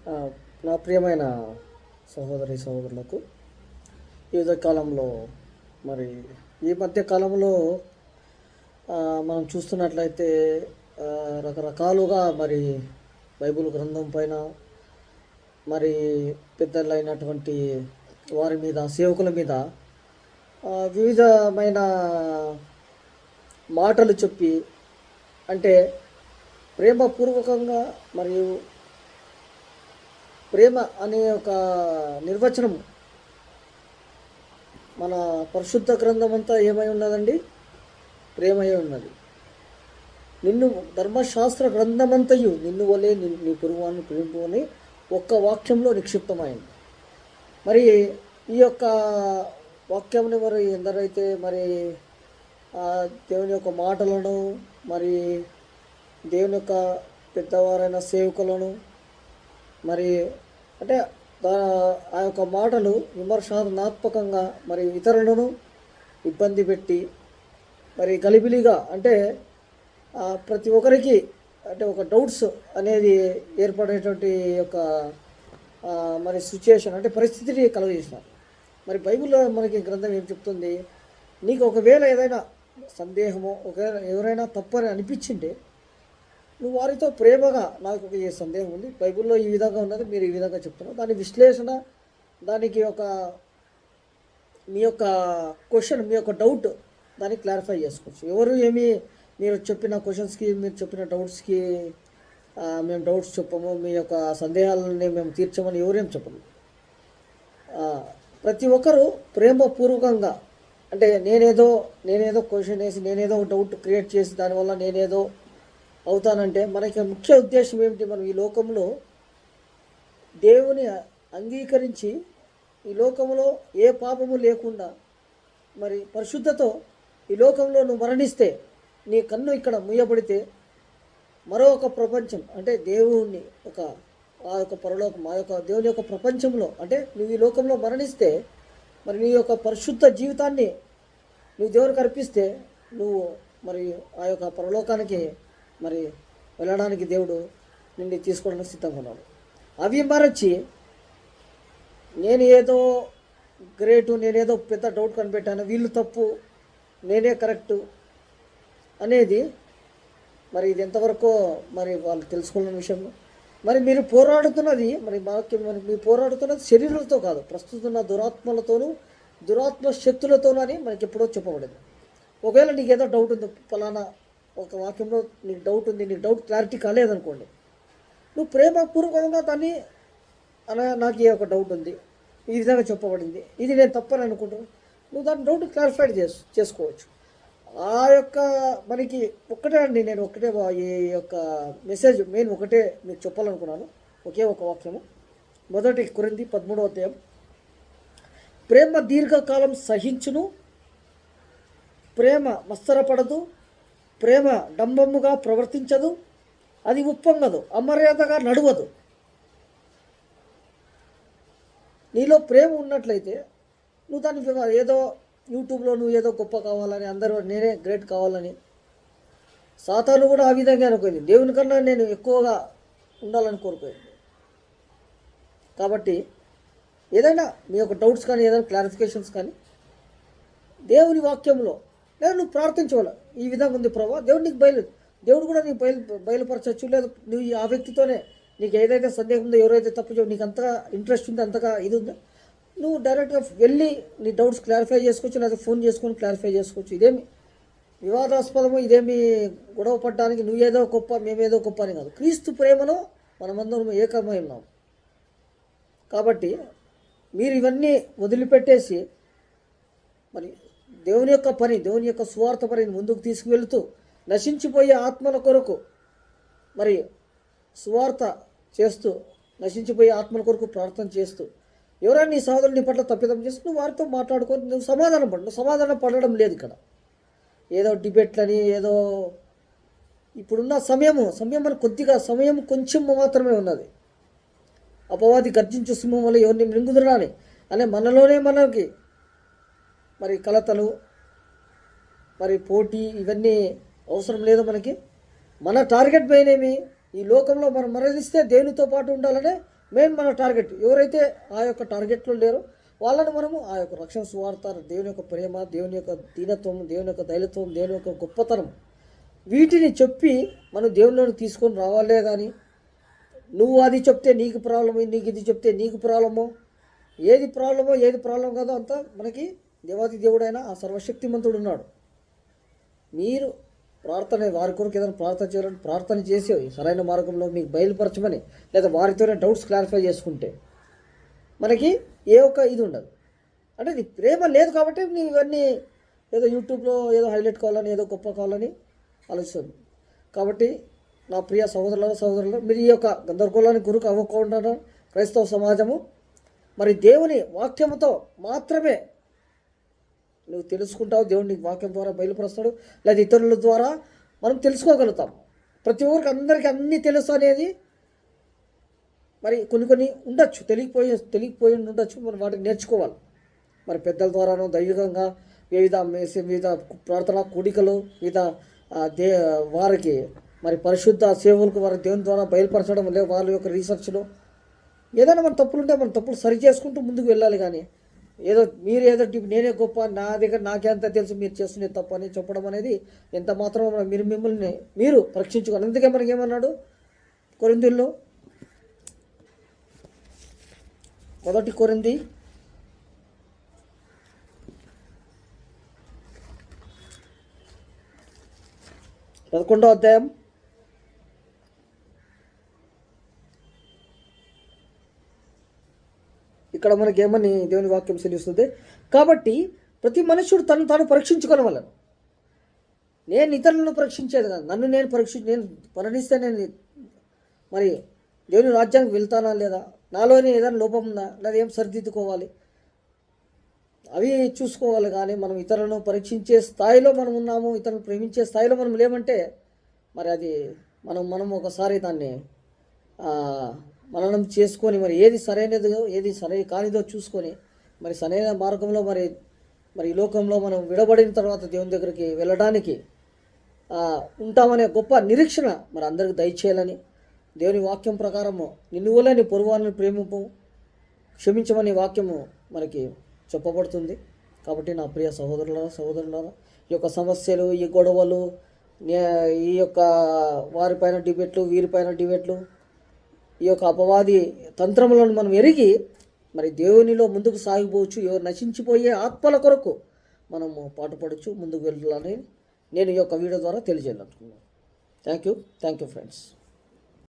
ఆ, నా ప్రియమైన సహోదరి సహోదరులకు వివిధ కాలంలో మరి ఈ మధ్య కాలంలో మనం చూస్తున్నట్లయితే ఆ, రకరకాలుగా మరి బైబిల్ గ్రంథం పైన మరి పెద్దలైనటువంటి వారి మీద సేవకుల మీద వివిధమైన మాటలు చెప్పి అంటే ప్రేమపూర్వకంగా మరియు ప్రేమ అనే ఒక నిర్వచనం మన పరిశుద్ధ గ్రంథం అంతా ఏమై ఉన్నదండి? ప్రేమయే ఉన్నది. నిన్ను ధర్మశాస్త్ర గ్రంథమంతయు నిన్ను వలే నీ పొరుగువాన్ని ప్రేమింపు అని ఒక్క వాక్యంలో నిక్షిప్తమైంది. మరి ఈ యొక్క వాక్యంని మరి ఎందరైతే మరి దేవుని యొక్క మాటలను మరి దేవుని యొక్క పెద్దవారైన సేవకులను మరి అంటే ఆ యొక్క మాటలు విమర్శనాత్మకంగా మరి ఇతరులను ఇబ్బంది పెట్టి మరి గలిబిలిగా అంటే ప్రతి ఒక్కరికి అంటే ఒక డౌట్స్ అనేది ఏర్పడేటువంటి యొక్క మరి సిచ్యుయేషన్ అంటే పరిస్థితిని కలుగజేసినారు. మరి బైబిల్లో మనకి గ్రంథం ఏం చెప్తుంది? నీకు ఒకవేళ ఏదైనా సందేహమో ఒకవేళ ఎవరైనా తప్పని అనిపించింటే నువ్వు వారితో ప్రేమగా నాకు ఒక ఏ సందేహం ఉంది, బైబిల్లో ఈ విధంగా ఉన్నది, మీరు ఈ విధంగా చెప్తున్నారు, దాని విశ్లేషణ, దానికి ఒక మీ యొక్క క్వశ్చన్, మీ యొక్క డౌట్ దాన్ని క్లారిఫై చేసుకోవచ్చు. ఎవరు ఏమి మీరు చెప్పిన క్వశ్చన్స్కి, మీరు చెప్పిన డౌట్స్కి మేము డౌట్స్ చెప్పము, మీ యొక్క సందేహాలని మేము తీర్చమని ఎవరేం చెప్పము. ప్రతి ఒక్కరూ ప్రేమపూర్వకంగా అంటే నేనేదో క్వశ్చన్ వేసి నేనేదో డౌట్ క్రియేట్ చేసి దానివల్ల నేనేదో అవుతానంటే మనకి ముఖ్య ఉద్దేశం ఏమిటి? మనం ఈ లోకంలో దేవుని అంగీకరించి ఈ లోకంలో ఏ పాపము లేకుండా మరి పరిశుద్ధతో ఈ లోకంలో నువ్వు మరణిస్తే నీ కన్ను ఇక్కడ ముయ్యబడితే మరో ఒక ప్రపంచం అంటే దేవుణ్ణి ఆ యొక్క పరలోకం ఆ యొక్క దేవుని యొక్క ప్రపంచంలో అంటే నువ్వు ఈ లోకంలో మరణిస్తే మరి నీ యొక్క పరిశుద్ధ జీవితాన్ని నువ్వు దేవునికి అర్పిస్తే నువ్వు మరి ఆ యొక్క పరలోకానికి మరి వెళ్ళడానికి దేవుడు నిన్ను తీసుకోవడానికి సిద్ధంగా ఉన్నాడు. అవి మరచి నేను ఏదో గ్రేటు, నేనేదో పెద్ద డౌట్ కనిపెట్టాను, వీళ్ళు తప్పు, నేనే కరెక్టు అనేది మరి ఇది ఎంతవరకు మరి వాళ్ళు తెలుసుకున్న విషయం. మరి మీరు పోరాడుతున్నది మరి మీరు పోరాడుతున్నది శరీరాలతో కాదు, ప్రస్తుతం దురాత్మలతోనూ దురాత్మ శక్తులతోనూ అని మనకి ఎప్పుడో చెప్పబడింది. ఒకవేళ నీకు ఏదో డౌట్ ఉంది, ఫలానా ఒక వాక్యంలో నీకు డౌట్ ఉంది, నీకు డౌట్ క్లారిటీ కాలేదనుకోండి, నువ్వు ప్రేమపూర్వకంగా దాన్ని నాకు ఏ ఒక డౌట్ ఉంది, ఈ విధంగా చెప్పబడింది, ఇది నేను తప్పని అనుకుంటున్నాను, నువ్వు దాని డౌట్ క్లారిఫైడ్ చేసుకోవచ్చు. ఆ యొక్క మనకి ఒక్కటే అండి, నేను ఒకటే ఈ యొక్క మెసేజ్ మెయిన్ ఒకటే మీకు చెప్పాలనుకున్నాను. ఒకే ఒక వాక్యము, 1 కొరింథీ 13వ అధ్యాయం. ప్రేమ దీర్ఘకాలం సహించును, ప్రేమ మత్సరపడదు, ప్రేమ డంబముగా ప్రవర్తించదు, అది ఉప్పొంగదు, అమర్యాదగా నడవదు. నీలో ప్రేమ ఉన్నట్లయితే నువ్వు దాన్ని ఏదో యూట్యూబ్లో నువ్వు ఏదో గొప్ప కావాలని, అందరూ నేనే గ్రేట్ కావాలని, సాతాను కూడా ఆ విధంగా అనుకుంది, దేవుని కన్నా నేను ఎక్కువగా ఉండాలని కోరుకోయింది. కాబట్టి ఏదైనా మీ యొక్క డౌట్స్ కానీ ఏదైనా క్లారిఫికేషన్స్ కానీ దేవుని వాక్యంలో లేదా నువ్వు ప్రార్థించవాలి, ఈ విధంగా ఉంది ప్రభా, దేవుడు కూడా నీకు బయలుపరచవచ్చు. లేదా నువ్వు ఆ వ్యక్తితోనే నీకు ఏదైతే సందేహం ఉందో, ఎవరైతే తప్పు నీకు అంతగా ఇంట్రెస్ట్ ఉందో, అంతగా ఇది ఉందో, నువ్వు డైరెక్ట్గా వెళ్ళి నీ డౌట్స్ క్లారిఫై చేసుకోవచ్చు, లేదా ఫోన్ చేసుకొని క్లారిఫై చేసుకోవచ్చు. ఇదేమి వివాదాస్పదము, ఇదేమి గొడవ పడడానికి నువ్వేదో గొప్ప మేమేదో గొప్ప అని కాదు. క్రీస్తు ప్రేమలో మనమందరం ఏకమై ఉన్నాం. కాబట్టి మీరు ఇవన్నీ వదిలిపెట్టేసి మరి దేవుని యొక్క పని, దేవుని యొక్క స్వార్థ పనిని ముందుకు తీసుకువెళుతూ నశించిపోయే ఆత్మల కొరకు మరి స్వార్థ చేస్తూ, నశించిపోయే ఆత్మల కొరకు ప్రార్థన చేస్తూ, ఎవరైనా నీ సహోదరుని పట్ల తప్పిదం చేసి నువ్వు వారితో మాట్లాడుకొని నువ్వు సమాధానం పడడం లేదు ఇక్కడ. ఏదో డిబేట్లని ఏదో ఇప్పుడున్న సమయం అని కొద్దిగా సమయం కొంచెం మాత్రమే ఉన్నది. అపవాది గర్జించు సింహం వల్ల ఎవరిని మృంగుదురాని అనే మనలోనే మనకి మరి కలతలు మరి పోటీ ఇవన్నీ అవసరం లేదు మనకి. మన టార్గెట్ మెయిన్ ఏమి? ఈ లోకంలో మనం మరణిస్తే దేవునితో పాటు ఉండాలనే మెయిన్ మన టార్గెట్. ఎవరైతే ఆ యొక్క టార్గెట్లో లేరో వాళ్ళని మనము ఆ యొక్క రక్షణ సువార్త, దేవుని యొక్క ప్రేమ, దేవుని యొక్క దీనత్వం, దేవుని యొక్క దైలత్వం, దేవుని యొక్క గొప్పతనం, వీటిని చెప్పి మనం దేవునిలోకి తీసుకొని రావాలే. కానీ నువ్వు అది చెప్తే నీకు ప్రాబ్లము, నీకు ఇది చెప్తే నీకు ప్రాబ్లము, ఏది ప్రాబ్లం కాదో అంతా మనకి దేవాది దేవుడైనా ఆ సర్వశక్తిమంతుడు ఉన్నాడు. మీరు ప్రార్థన, వారి కొరకు ఏదైనా ప్రార్థన చేయాలని ప్రార్థన చేసి సరైన మార్గంలో మీకు బయలుపరచమని, లేదా వారితోనే డౌట్స్ క్లారిఫై చేసుకుంటే మనకి ఏ ఒక్క ఇది ఉండదు. అంటే నీ ప్రేమ లేదు కాబట్టి నీవు ఇవన్నీ ఏదో యూట్యూబ్లో ఏదో హైలైట్ కావాలని, ఏదో గొప్ప కావాలని ఆలోచిస్తుంది. కాబట్టి నా ప్రియ సహోదరులు, మీరు ఈ యొక్క గందరగోళానికి గురికి అవ్వకుండా క్రైస్తవ సమాజము మరి దేవుని వాక్యముతో మాత్రమే నువ్వు తెలుసుకుంటావు. దేవుని వాక్యం ద్వారా బయలుపరుస్తాడు, లేదా ఇతరుల ద్వారా మనం తెలుసుకోగలుగుతాం. ప్రతి ఒక్కరికి అందరికీ అన్నీ తెలుసు అనేది మరి కొన్ని ఉండొచ్చు, తెలియకపోయి ఉండొచ్చు. మనం వాటిని నేర్చుకోవాలి. మరి పెద్దల ద్వారానో దైవికంగా వివిధ ప్రార్థన కూడికలు, వివిధ వారికి మరి పరిశుద్ధ సేవలకు వారి దేవుని ద్వారా బయలుపరచడం, లేదా వాళ్ళ యొక్క రీసెర్చ్లో ఏదైనా మన తప్పులు ఉంటే మన తప్పులు సరి చేసుకుంటూ ముందుకు వెళ్ళాలి. కానీ మీరు నేనే గొప్ప, నా దగ్గర నాకే అంత తెలుసు, మీరు చేస్తున్నది తప్పు అని చెప్పడం అనేది ఎంత మాత్రం మిమ్మల్ని మీరు పరీక్షించుకోవాలి. అందుకే మనకి ఏమన్నాడు కొరింథీయుల్లో, 1 కొరింథీ 11వ అధ్యాయం 1 ఇక్కడ మనకేమని దేవుని వాక్యం సెలవిస్తుంది. కాబట్టి ప్రతి మనుషుడు తాను పరీక్షించుకోవాలను. నేను ఇతరులను పరీక్షించేది కాదు, నన్ను నేను నేను మరణిస్తే నేను మరి దేవుని రాజ్యానికి వెళ్తానా లేదా, నాలోనే ఏదైనా లోపం ఉందా, లేదా ఏం సరిదిద్దుకోవాలి, అవి చూసుకోవాలి. కానీ మనం ఇతరులను పరీక్షించే స్థాయిలో మనం ఉన్నాము, ఇతరులను ప్రేమించే స్థాయిలో మనం లేమంటే మరి అది మనం ఒకసారి దాన్ని మననం చేసుకొని మరి ఏది సరైనదో ఏది కానిదో చూసుకొని మరి సరైన మార్గంలో మరి ఈ లోకంలో మనం విడబడిన తర్వాత దేవుని దగ్గరికి వెళ్ళడానికి ఉంటామనే గొప్ప నిరీక్షణ మరి అందరికి దయచేయాలని, దేవుని వాక్యం ప్రకారము నిన్ను వల్ల నీ పొరుగువారిని ప్రేమింపు, క్షమించమని వాక్యము మనకి చెప్పబడుతుంది. కాబట్టి నా ప్రియ సహోదరులారా, ఈ యొక్క సమస్యలు, ఈ గొడవలు, ఈ యొక్క వారిపైన డిబేట్లు, వీరిపైన డిబేట్లు, ఈ యొక్క అపవాది తంత్రములను మనం ఎరిగి మరి దేవునిలో ముందుకు సాగిపోవచ్చు. ఎవరు నశించిపోయే ఆత్మల కొరకు మనము పాటుపడవచ్చు, ముందుకు వెళ్ళాలని నేను ఈ యొక్క వీడియో ద్వారా తెలియజేయాలనుకున్నాను. Thank you friends.